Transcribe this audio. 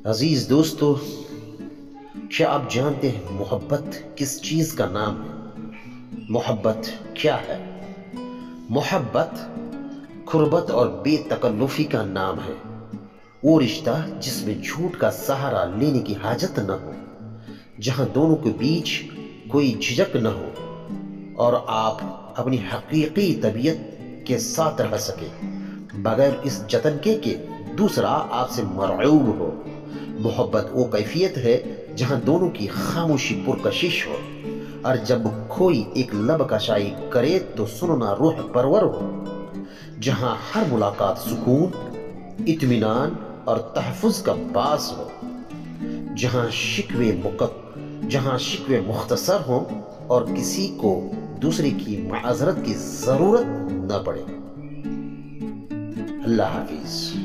عزیز دوستو، کیا آپ جانتے ہیں محبت کس چیز کا نام ہے؟ محبت کیا ہے؟ محبت قربت اور بے تکلفی کا نام ہے۔ وہ رشتہ جس میں جھوٹ کا سہارا لینے کی حاجت نہ ہو، جہاں دونوں کے بیچ کوئی جھجک نہ ہو اور آپ اپنی حقیقی طبیعت کے ساتھ رہ سکے بغیر اس جتن کے کہ دوسرا آپ سے مرعوب ہو۔ محبت وہ کیفیت ہے جہاں دونوں کی خاموشی پرکشش ہو، اور جب کوئی ایک لب کشائی کرے تو سننا روح پرور ہو، جہاں ہر ملاقات سکون، اطمینان اور تحفظ کا باعث ہو، جہاں شکوے مختصر ہوں اور کسی کو دوسرے کی معذرت کی ضرورت نہ پڑے۔ اللہ حافظ۔